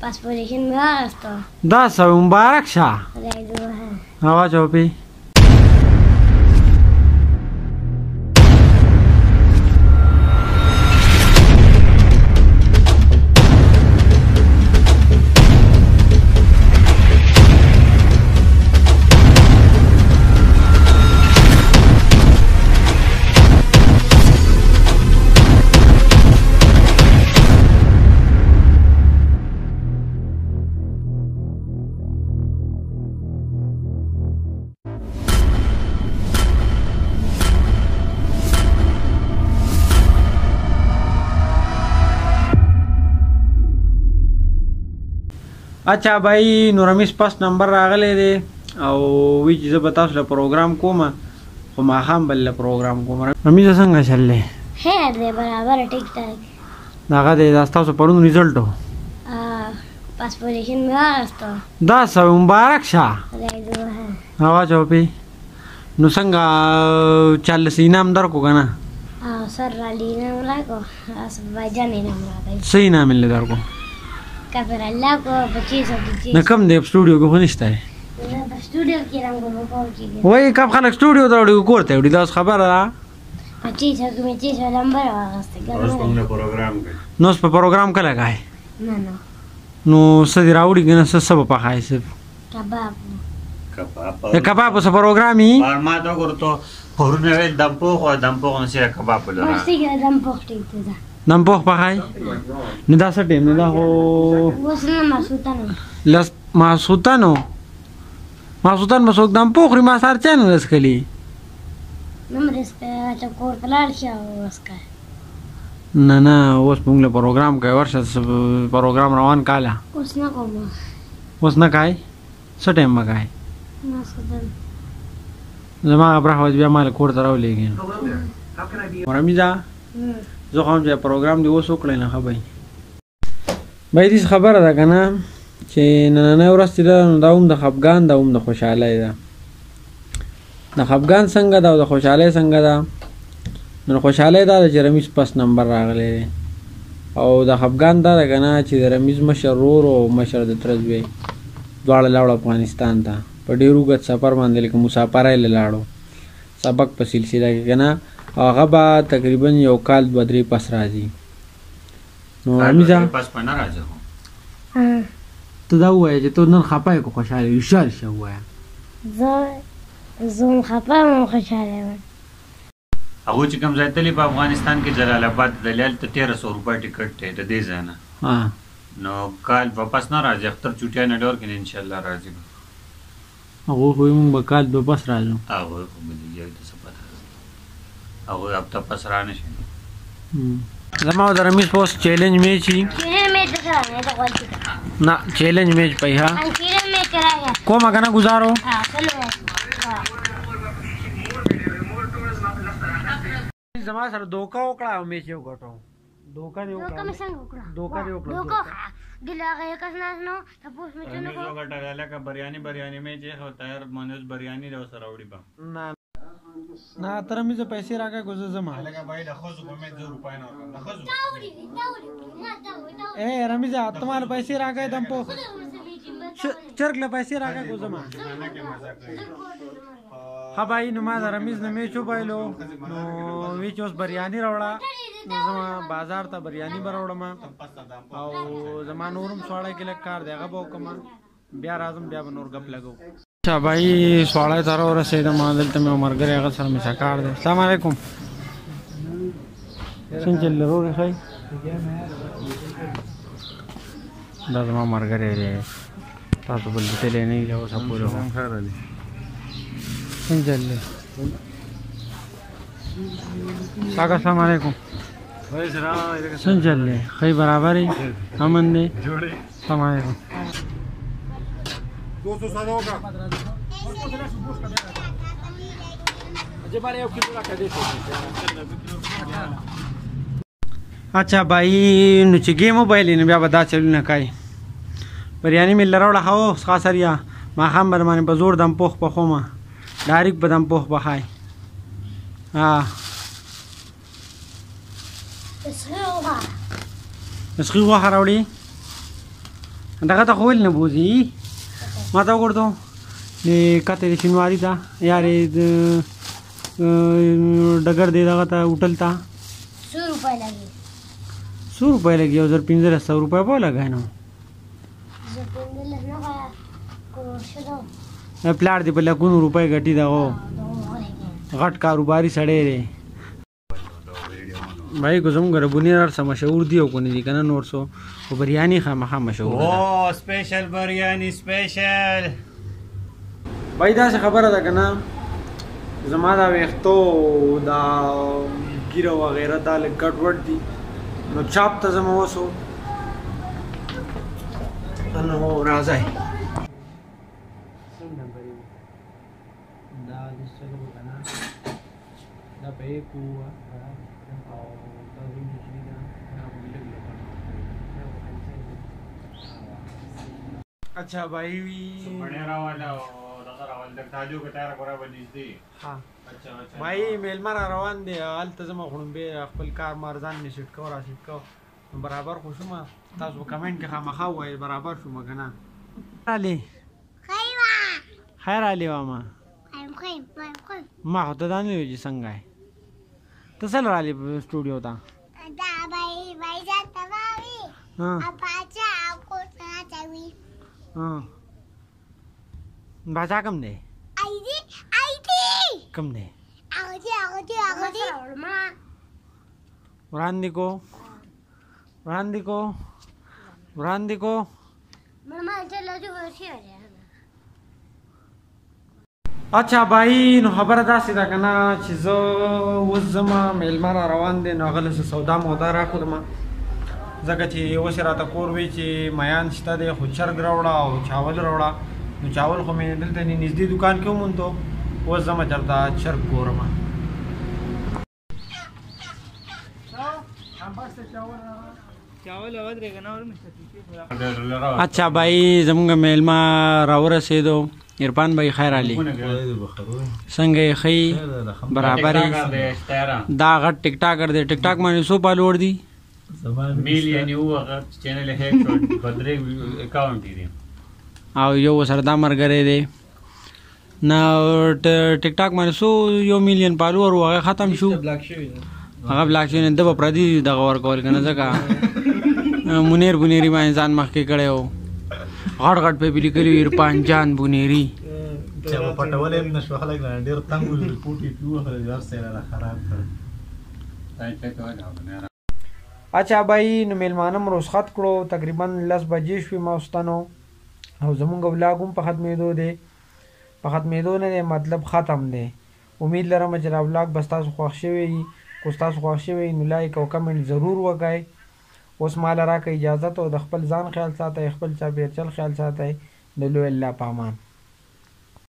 پاسپورټیشن مې واغسته. دا سوی مبارک شه. خدای دې ووهه. هوا چوپی اچھا بھائی نو رمیز پس نمبر راغلی دی او وی چې زه به تاسو له پروګرام کوم خو ماښام بل له پروګرام کوم. رمیزه څنګه چل دی؟ خیر دی برابر ټیک ټاک. دغه دی دا ستاسو پرون ریزلټ و. پاسپورټیشن مې واغسته. دا سوی مبارک شه. خدای دې ووهه. هوا چوپی نو څنګه چل څه انعام درکو که نه؟ سر رالی انعام راکړو. بایجان انعام راکړی. څه انعام یې درکو؟ کفر الله کو 25 نه کم دی سټوډیو کې خو نشته دی. په سټوډیو کې رنګو وکړو کېږي. وایي کم خلک سټوډیو ته وړي کور ته وړي دا اوس خبره ده. 25 نمبر واغسته. نو اوس په پروګرام کله کوئ؟ نه نو څه دې راوړي که نه څه به پخایي صرف کباب. د کبابو څه پروګرام وي؟ ما ته وګوره تو پرون ویل دم پوخ او دم پوخ نه سره کباب ولره. مستګه دم پوخ ټیک ده. دم پوخ پخای؟ نه دا څه ټیم نه دا خو اوس نه ماسوتانو. لس ماسوتانو ماسوتان به څوک دم پوخ خوري ما سهار چا نه رسکلي. نه مې رسته چې کور ته لاړ شي او وسکه. نه نه اوس موږ له پروګرام کوي ورشه پروګرام روان کاله. اوس نه کوم. اوس نه کوئ؟ څه ټایم به کوئ؟ ماسوتان زما برخه بیا ما له کور ته راولېږي. رمیزه زه خو هم چې پروګرام دې اوس وکړی نه ښه بهی. بهی داسې خبره ده که نه چې نننۍ ورځ چې ده نو دا هم د خفګان ده هم د خوشحالۍ ده. د خفګان څنګه ده او د خوشحالۍ څنګه ده؟ نو خوشحالۍ دا ده چې رمیز پس نمبر راغلی دی او د خفګان دا ده که نه چې د رمیز مشر ورور او مشر د تره زوی دواړه لاړو افغانستان ته په ډېر اوږد سفر باندې لکه مسافرۍ له لاړو سبق په سلسله کې که نه هغه به تقریبا 1 کال 2-3 پس راځي. نو رمیزه پس په نه راځي خو ته دا ووایه چې ته نن خفه یې که خوشحاله یې هوښیار شه ووایه. زه هم خفه یم هم خوشحاله یم. هغوی چې کوم ځای تللي په افغانستان کې جلال آباد تللي هلته 1300 روپۍ ټکټ دی د دې ځای نه. نو کال واپس نه راځي اختر چوټیا نه ډور کې انشاءالله راځي. هغوی خو موږ به کال 2 پس راځو. هغوی خو به دې یو څه پته هغوی هفته پس را نه شي. زما او د رمیز په اوس چیلنج میچ وي. نه چیلنج میچ پی ها کومه که نه ګزارو. زما سره دوکه وکړه او میچ یې وګټو. دوکه دې وکړه. دوکه دې وکړه. لکه بریاني میچ یې خو تیار منوز بریاني دی ورسره وړي به. نه ته رمیزه پیسې راکړه که زه ځم. هلکه بهی د ښځو په میچ 2 روپۍ نه ورکوم د ښځو. ای رمیزه ته ماله پیسې راکړه دم پوخ چرګ له پیسې راکړه که زه ځم. ښه بهی نو ما د رمیز نه میچ وبایلو نو وی چې اوس بریاني راوړه نو زه بازار ته بریاني به راوړم او زما نور هم سواړی کې لږ کار دی هغه به وکړم بیا راځم بیا به نور ګپ لګو. اچھا بھائی سواړی ته راورسېدم دلته مې یو ملګری هغه سره مې څه کار دی. السلام علیکم. څنګه چل دی روغ ښه یې؟ دا زما ملګری دی تاسو بل لیدلی نه یې اوسه پورې خو څنګه چل دی؟ کاکا السلام علیکم. څنګه چل دی؟ ښه برابر یې امن دی؟ السلام علیکم. 200 होगा अच्छा भाई नु چې ګیم موبایل نه بیا به دا چلونه کوي. بریاني مې لراوړه هو ښه سریا ماښام به باندې په زور دم پوخ پخومه ډایرک به دم پوخ پخای. اسخي غوښه راوړي دغه ته خو ولې نه بوځي ما ته وګورتو کته د شینواري ته یارې ډګر دی دغه ته هوټل ته 100 روپۍ لګي 100 روپۍ لګي او 1500 روپۍ به لګای نو پلاړ دی په لکونو روپۍ ګټي دغه غټ کاروباري سړی دی भाई को زموږ ربونیار سم مشهور دی او کني دي کنه نور سو او بریانی خامخا مشهور ده او سپیشل بریانی سپیشل भाई دا څه خبره ده کنه زما دا وختو دا ګیره وغیرہ دا لګټ ورډ دي نو چاپ ته زما وسو نو راځي دا د څه کنه دا په کوه अच्छा भाई बनेरा वाला और अगर अवल तक ताजो के टायर पूरा बनिस दी हां अच्छा भाई मेलमर روان دي ال تزم خون به خپل کار مرزان نشټ کو را شټ کو برابر خوشما تاسو کمنټ کې خامخا وای برابر شو مګنا علي خیر علي واما خیم ما هو ته دانه وی څنګه ته سره علي سټوډیو تا دا भाई जाता भाभी अब आजा आपको सुना चाहिए बाजा कम दे आईडी कम दे आगदी वरांदी को मम्मा चलो जो होशी हो जाए अच्छा भाई نو خبره داسې ده کنه چې زه اوس زما میلمه را روان دی نو هغه له سودا مودا راکړم ځکه چې اوس راته کور وی چې میان شته دی خو چرګ راوړه او چاول راوړه نو چاول خو مې دلته نږدې دکان کې وموندو اوس زما چېرته چرګ ګورم अच्छा भाई زمونږ میلمه راورسېدو عرفان भाई خیر علي څنګه یې خی برابر دا غټ ټیک ټاکر دی ټیک ټاک باندې 100 فالوور دي میلیون یو هغه چینل هیک کړ بدرې اکاونټ دی او یو سره دا مرګره دی نو ټیک ټاک باندې 100 میلیون فالوور هغه ختم شو هغه بلاک شو نه د پردي دغه ور کول کنه ځکه منیر بنيري ما انسان مخکې کړو غړ غړ په بلی کلی عرفان جان بنيري چې په پټولې نشو خلک ډېر تنګ ریپورټي پیوخه یار سره خراب کړ اچھا भाई نو میلمانم رخصت کړو تقریبا 10 بجې شوې ما واستنو او زمونږ ولاګوم په ختمېدو دی په ختمېدو نه مطلب ختم دی امید لرم چې دا ولاګ بس تاسو خوښ شوی کو تاسو خوښ شوی نو لایک او کمنټ ضرور وکړئ اوس مال راکې اجازه ته د خپل ځان خیال ساتئ خپل چا بیرچل خیال ساتئ د لوی الله پامان